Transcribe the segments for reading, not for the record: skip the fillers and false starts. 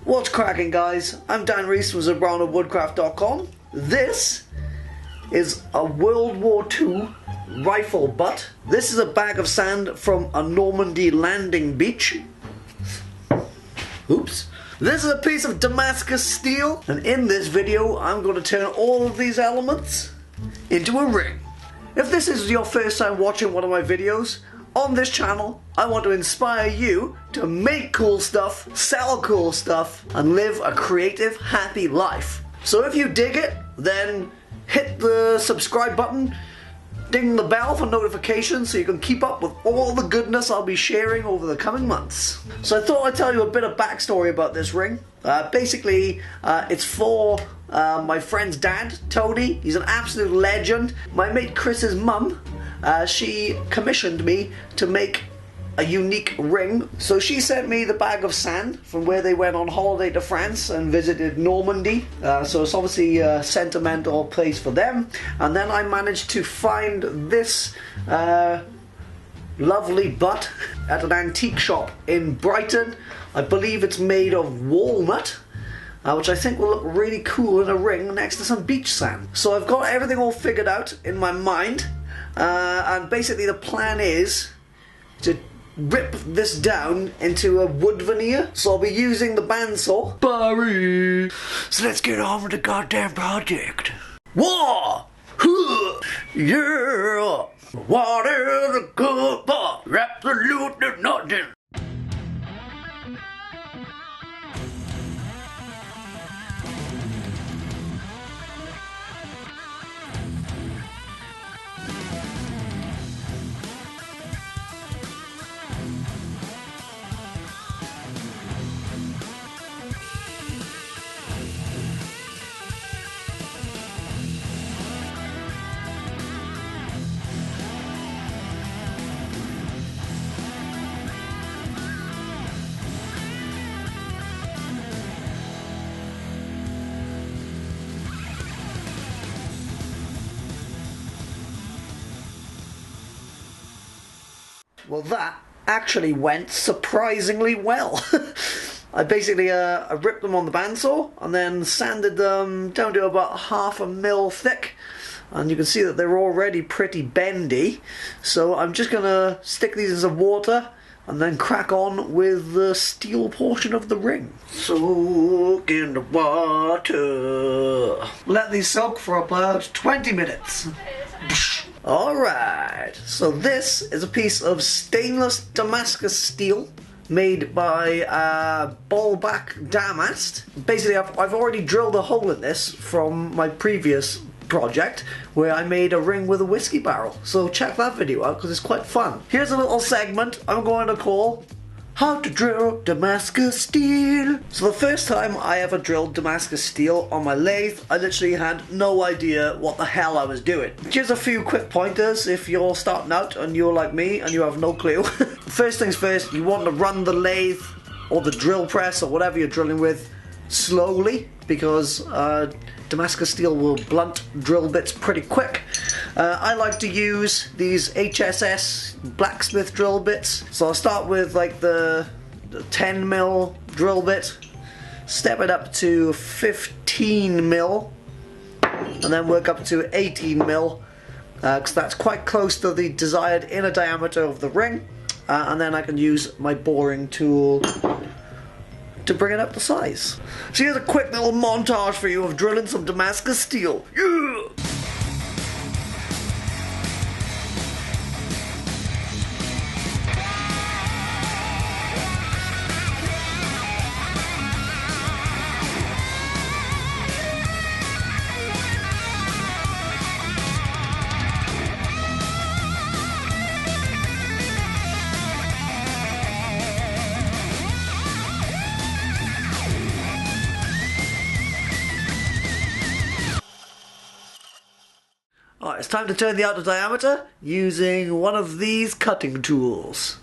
What's cracking, guys? I'm Dan Reese from ZebrownofWoodcraft.com. This is a World War II rifle butt. This is a bag of sand from a Normandy landing beach. Oops. This is a piece of Damascus steel, and in this video I'm going to turn all of these elements into a ring. If this is your first time watching one of my videos, on this channel I want to inspire you to make cool stuff, sell cool stuff, and live a creative, happy life. So if you dig it, then hit the subscribe button, ding the bell for notifications so you can keep up with all the goodness I'll be sharing over the coming months. So I thought I'd tell you a bit of backstory about this ring. Basically, it's for my friend's dad, Tony. He's an absolute legend. My mate Chris's mum, she commissioned me to make a unique ring. So she sent me the bag of sand from where they went on holiday to France and visited Normandy. So it's obviously a sentimental place for them. And then I managed to find this lovely butt at an antique shop in Brighton. I believe it's made of walnut, which I think will look really cool in a ring next to some beach sand. So I've got everything all figured out in my mind, and basically the plan is to rip this down into a wood veneer. So I'll be using the bandsaw. Barry! So let's get on with the goddamn project. War! Yeah! What is a good boy? Absolutely nothing. Well, that actually went surprisingly well. I basically I ripped them on the bandsaw and then sanded them down to about 1/2 mil thick, and you can see that they're already pretty bendy. So I'm just gonna stick these in some water and then crack on with the steel portion of the ring. Soak in the water. Let these soak for about 20 minutes. Alright, so this is a piece of stainless Damascus steel made by Ballback Damast. Basically, I've already drilled a hole in this from my previous project where I made a ring with a whiskey barrel. So check that video out because it's quite fun. Here's a little segment I'm going to call How to Drill Damascus Steel. So the first time I ever drilled Damascus steel on my lathe, I literally had no idea what the hell I was doing. Just a few quick pointers if you're starting out and you're like me and you have no clue. First things first, you want to run the lathe or the drill press or whatever you're drilling with slowly, because Damascus steel will blunt drill bits pretty quick. I like to use these HSS blacksmith drill bits. So I'll start with like the 10 mil drill bit, step it up to 15 mil, and then work up to 18 mil, because that's quite close to the desired inner diameter of the ring. And then I can use my boring tool to bring it up to size. So here's a quick little montage for you of drilling some Damascus steel. Yeah! Alright, it's time to turn the outer diameter using one of these cutting tools.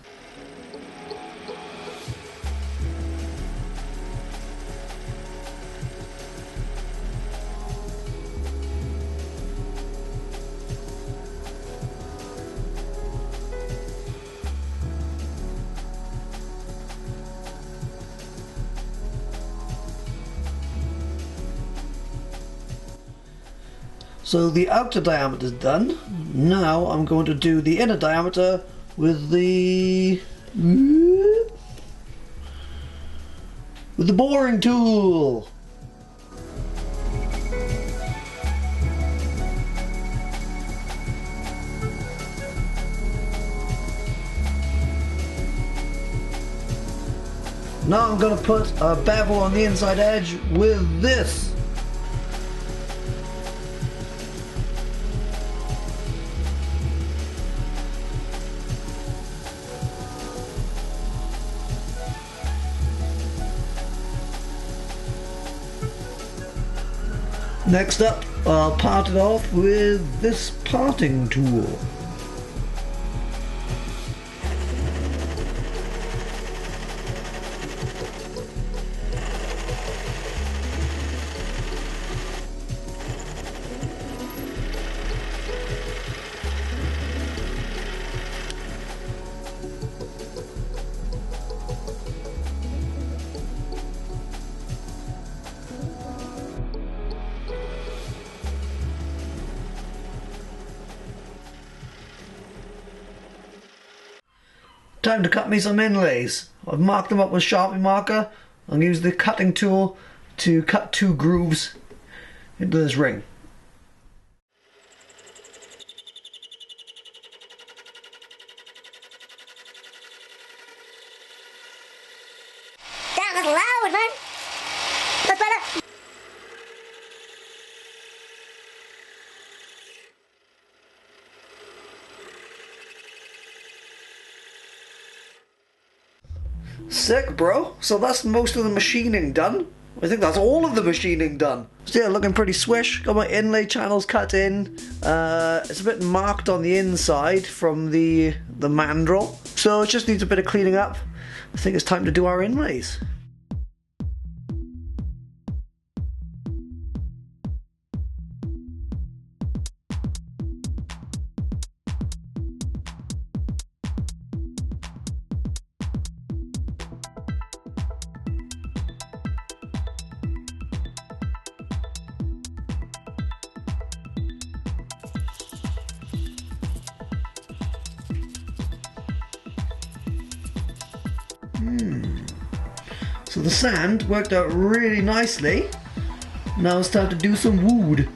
So the outer diameter is done. Now I'm going to do the inner diameter with the boring tool. Now I'm going to put a bevel on the inside edge with this. Next up, I'll part it off with this parting tool. Time to cut me some inlays. I've marked them up with Sharpie marker and use the cutting tool to cut 2 grooves into this ring. That was loud, man. That's better. Sick, bro. So that's most of the machining done. I think that's all of the machining done. Still looking pretty swish. Got my inlay channels cut in. It's a bit marked on the inside from the mandrel. So it just needs a bit of cleaning up. I think it's time to do our inlays. So the sand worked out really nicely. Now it's time to do some wood.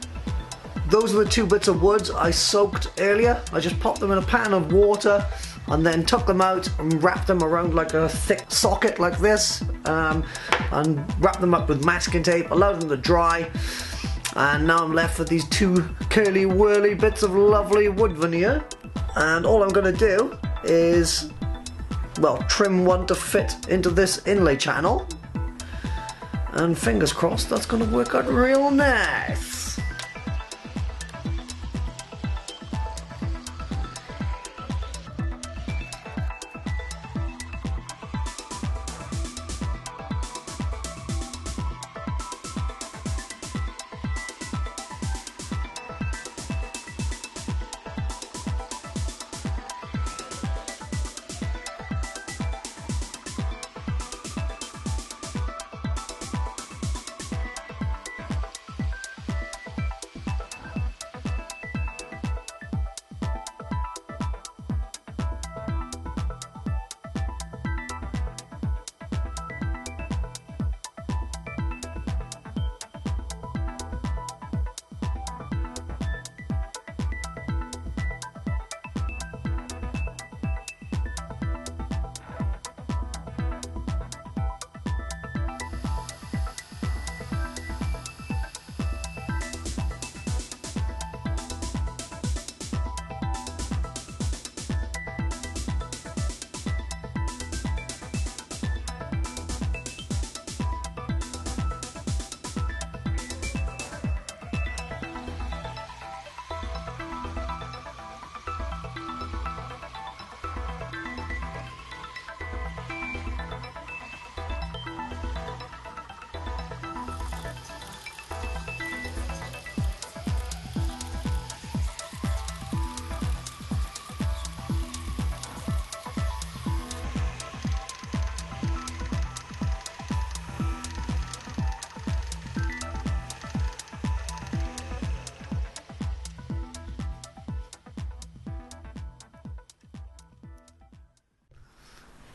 Those are the 2 bits of wood I soaked earlier. I just popped them in a pan of water and then took them out and wrapped them around like a thick socket like this, and wrapped them up with masking tape, allowed them to dry, and now I'm left with these 2 curly whirly bits of lovely wood veneer. And all I'm going to do is, well, trim one to fit into this inlay channel, and fingers crossed that's going to work out real nice.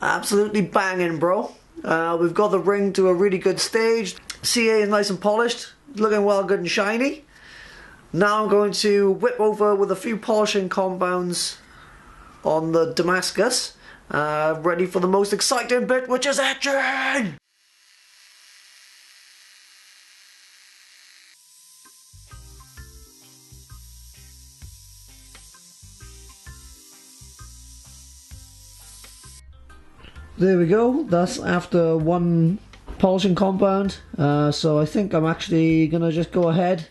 Absolutely banging, bro. We've got the ring to a really good stage. CA is nice and polished, looking well good and shiny. Now I'm going to whip over with a few polishing compounds on the Damascus. Ready for the most exciting bit, which is etching! There we go, that's after one polishing compound, so I think I'm actually gonna just go ahead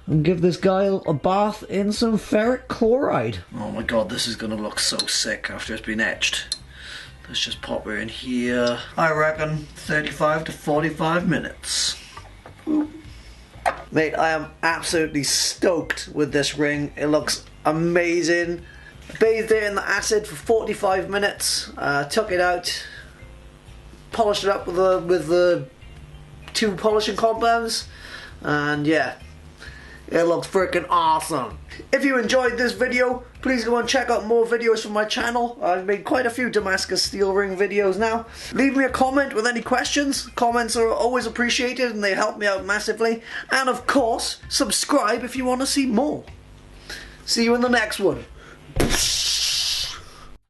and give this guy a bath in some ferric chloride. Oh my god, this is gonna look so sick after it's been etched. Let's just pop her in here. I reckon 35 to 45 minutes. Ooh. Mate, I am absolutely stoked with this ring. It looks amazing. Bathed it in the acid for 45 minutes, took it out, polished it up with the two polishing compounds, and yeah, it looks freaking awesome. If you enjoyed this video, please go and check out more videos from my channel. I've made quite a few Damascus steel ring videos now. Leave me a comment with any questions. Comments are always appreciated and they help me out massively. And of course, subscribe if you want to see more. See you in the next one.